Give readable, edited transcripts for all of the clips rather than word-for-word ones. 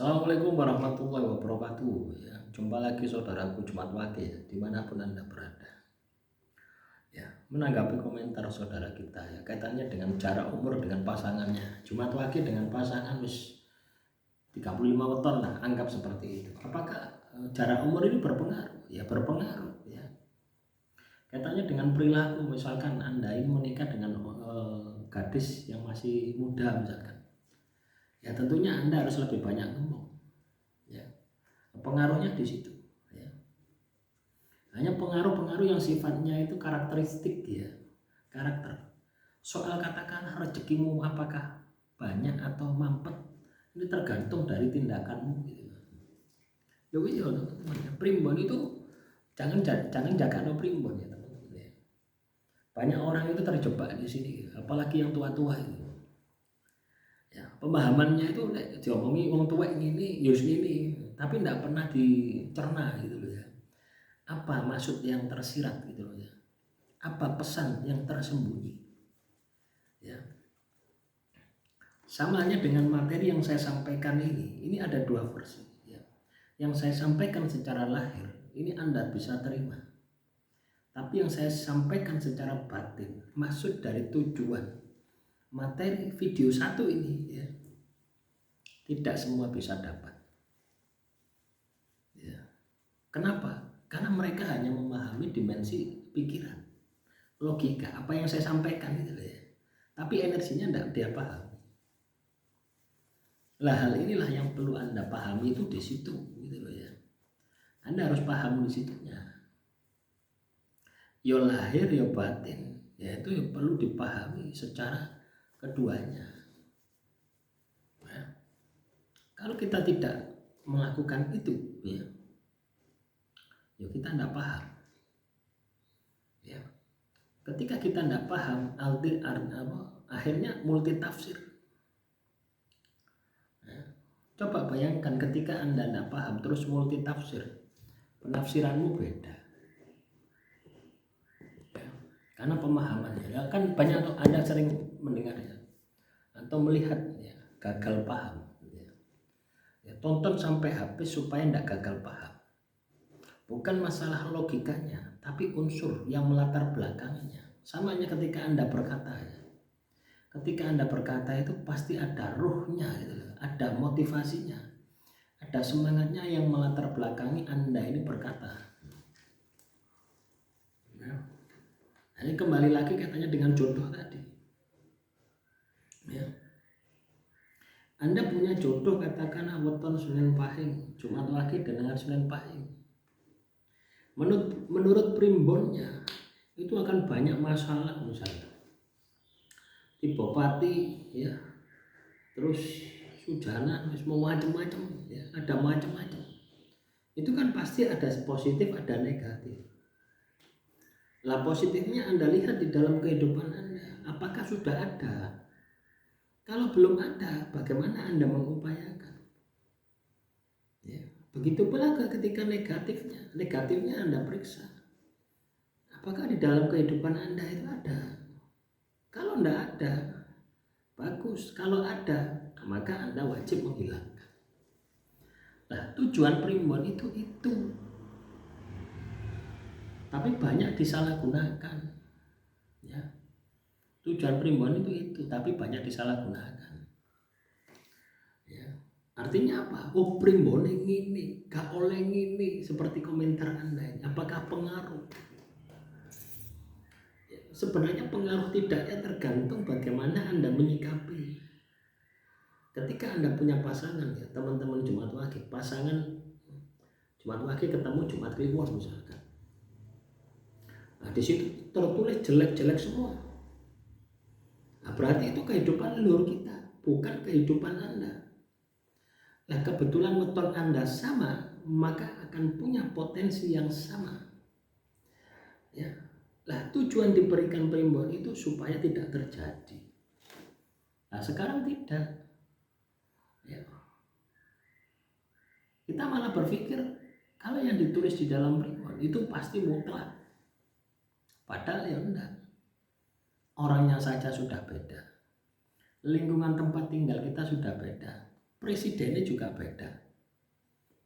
Assalamualaikum warahmatullahi wabarakatuh. Ya, jumpa lagi saudaraku Jumat Wage ya, dimanapun Anda berada. Ya, menanggapi komentar saudara kita ya, kaitannya dengan jarak umur dengan pasangannya. Jumat Wage dengan pasangan wis 35 tahun lah, anggap seperti itu. Apakah jarak umur ini berpengaruh? Ya berpengaruh ya. Kaitannya dengan perilaku, misalkan Anda ini menikah dengan gadis yang masih muda misalkan. Ya tentunya Anda harus lebih banyak ngomong. Ya. Pengaruhnya di situ ya. Hanya pengaruh-pengaruh yang sifatnya itu karakteristik ya, karakter. Soal katakanlah rezekimu apakah banyak atau mampet, ini tergantung dari tindakanmu gitu. Ya iya teman-teman, primbon itu jangan jaga no primbon ya teman-teman ya. Banyak orang itu terjebak di sini, apalagi yang tua-tua itu. Ya, pemahamannya itu diomongi wong tua ini, yus ini, tapi tidak pernah dicerna gitu loh ya. Apa maksud yang tersirat gitu loh ya, apa pesan yang tersembunyi ya. Sama halnya dengan materi yang saya sampaikan ini ada dua versi ya. Yang saya sampaikan secara lahir ini Anda bisa terima, tapi yang saya sampaikan secara batin, maksud dari tujuan materi video satu ini ya, tidak semua bisa dapat ya. Kenapa? Karena mereka hanya memahami dimensi pikiran, logika, apa yang saya sampaikan gitu ya. Tapi energinya tidak dia paham. Lah hal inilah yang perlu Anda pahami itu di situ gitu loh ya. Anda harus paham di situnya. Yo lahir yo batin, yaitu yang perlu dipahami secara keduanya. Ya. Kalau kita tidak melakukan itu ya, yo kita tidak paham. Ya. Ketika kita tidak paham, akhirnya multi tafsir. Coba bayangkan ketika Anda tidak paham terus multi tafsir, penafsiranmu beda ya, karena pemahamannya ya, kan banyak Anda sering mendengar ya, atau melihat ya, gagal paham ya. Ya, tonton sampai habis supaya tidak gagal paham. Bukan masalah logikanya, tapi unsur yang melatar belakangnya. Sama hanya ketika Anda berkata ya. Ketika Anda berkata itu pasti ada ruhnya gitu, ada motivasinya, ada semangatnya yang melatar belakangi Anda ini berkata. Ya. Ini kembali lagi katanya dengan jodoh tadi. Ya. Anda punya jodoh katakanlah weton Senin Pahing, Jumat Wage dengan Senin Pahing. Menurut primbonnya itu akan banyak masalah misalnya. Di Bupati ya, terus Sujana, semua macam-macam ya, ada macam-macam. Itu kan pasti ada positif, ada negatif. Lah positifnya Anda lihat di dalam kehidupan Anda, apakah sudah ada? Kalau belum ada, bagaimana Anda mengupayakan? Ya, begitu pula ketika negatifnya Anda periksa. Apakah di dalam kehidupan Anda itu ada? Kalau tidak ada, bagus. Kalau ada, maka Anda wajib menghilangkan. Nah, tujuan primbon itu. Tapi banyak disalahgunakan. Ya. Tujuan primbon itu, tapi banyak disalahgunakan. Ya. Artinya apa? Oh, primbon ini, gak oleh ini, seperti komentar Anda ini. Apakah pengaruh? Sebenarnya pengaruh tidaknya tergantung bagaimana Anda menyikapi. Ketika Anda punya pasangan ya, teman-teman Jumat Wage, pasangan Jumat Wage ketemu Jumat Kliwon misalkan. Nah, di situ tertulis jelek-jelek semua. Nah, berarti itu kehidupan leluhur kita, bukan kehidupan Anda. Nah, kebetulan weton Anda sama, maka akan punya potensi yang sama. Ya. Nah, tujuan diberikan primbon itu supaya tidak terjadi. Nah, sekarang tidak. Ya. Kita malah berpikir kalau yang ditulis di dalam primbon itu pasti mutlak. Padahal ya enggak. Orangnya saja sudah beda. Lingkungan tempat tinggal kita sudah beda. presidennya juga beda.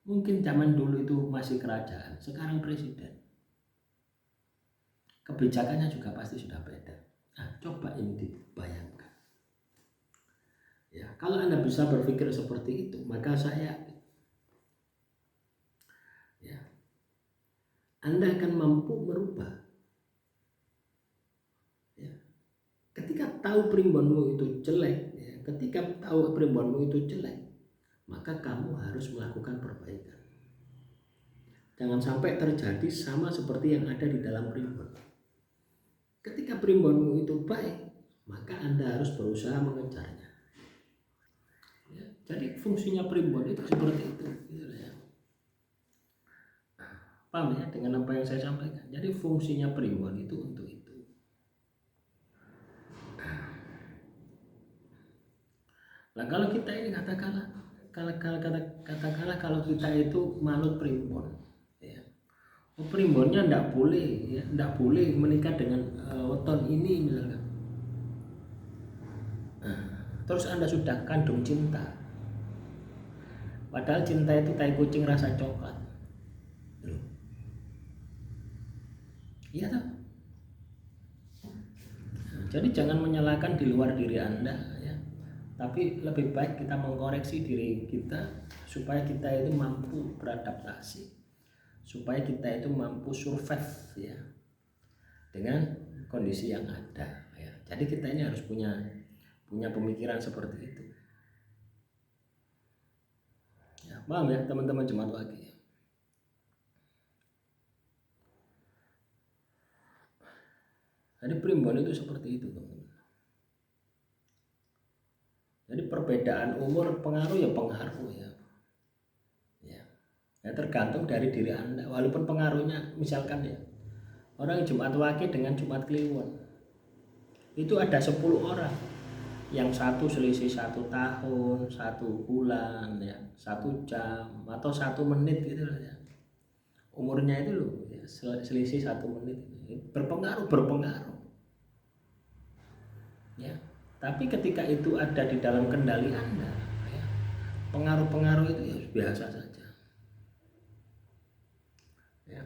Mungkin zaman dulu itu masih kerajaan, sekarang presiden. Kebijakannya juga pasti sudah beda. Nah, coba ini dibayangkan. Ya, kalau Anda bisa berpikir seperti itu, maka ya, Anda akan mampu merubah. Ya. Ketika tahu primbonmu itu jelek, ya, maka kamu harus melakukan perbaikan. Jangan sampai terjadi sama seperti yang ada di dalam primbon. Ketika primbonmu itu baik, maka Anda harus berusaha mengejarnya. Ya, jadi fungsinya primbon itu seperti itu. Gitu ya. Paham ya dengan apa yang saya sampaikan? Jadi fungsinya primbon itu untuk itu. Nah kalau kita ini katakanlah kalau kita itu manut primbon, ya. Primbonnya tidak boleh menikah dengan weton ini misalkan. Terus Anda sudah kandung cinta, padahal cinta itu tai kucing rasa coklat. Iya tak? Jadi jangan menyalahkan di luar diri Anda, ya. Tapi lebih baik kita mengkoreksi diri kita supaya kita itu mampu beradaptasi, supaya kita itu mampu survive, ya, dengan kondisi yang ada, ya. Jadi kita ini harus punya pemikiran seperti itu. Ya, paham ya teman-teman jemaat Waki. Jadi primbon itu seperti itu, teman-teman. Jadi perbedaan umur pengaruh ya. Ya tergantung dari diri Anda. Walaupun pengaruhnya misalkan ya, orang Jumat Wage dengan Jumat Kliwon itu ada 10 orang. Yang satu selisih 1 tahun, 1 bulan, ya, 1 jam atau 1 menit gitu loh ya. Umurnya itu loh ya, selisih 1 menit berpengaruh. Ya. Tapi ketika itu ada di dalam kendali Anda, ya, pengaruh-pengaruh itu ya biasa saja. Ya.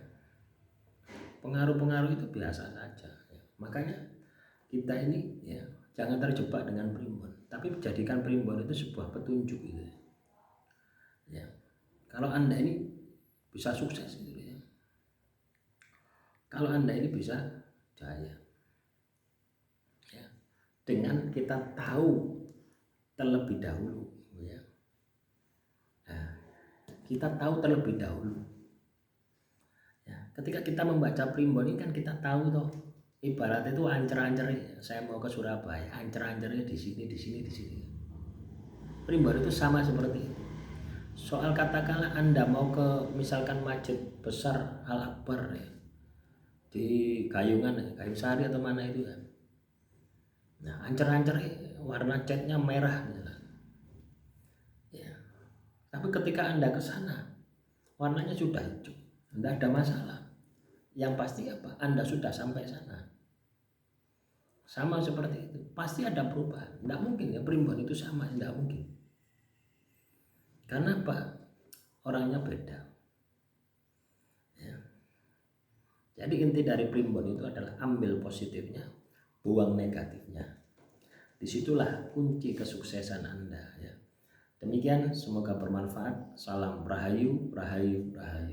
Pengaruh-pengaruh itu biasa saja. Ya. Makanya kita ini ya jangan terjebak dengan primbon, tapi jadikan primbon itu sebuah petunjuk gitu. Ya. Kalau Anda ini bisa sukses gitu ya. Kalau Anda ini bisa jaya. Ya. Dengan kita tahu terlebih dahulu, ya. Nah, kita tahu terlebih dahulu. Ya, ketika kita membaca primbon ini kan kita tahu toh, ibarat itu ancer-ancernya. Saya mau ke Surabaya, ancer-ancernya di sini. Primbon itu sama seperti itu. Soal katakanlah Anda mau ke misalkan masjid besar Al Akbar ya, di Kayungan, Kayu Sari atau mana itu kan. Nah, ancer-ancer warna catnya merah misalkan. Ya. Tapi ketika Anda ke sana, warnanya sudah hijau, tidak ada masalah. Yang pasti apa? Anda sudah sampai sana. Sama seperti itu, pasti ada perubahan. Tidak mungkin ya primbon itu sama, tidak mungkin. Karena apa? Orangnya beda. Ya. Jadi inti dari primbon itu adalah ambil positifnya, buang negatifnya. Disitulah kunci kesuksesan Anda. Ya. Demikian, semoga bermanfaat. Salam Rahayu, Rahayu, Rahayu.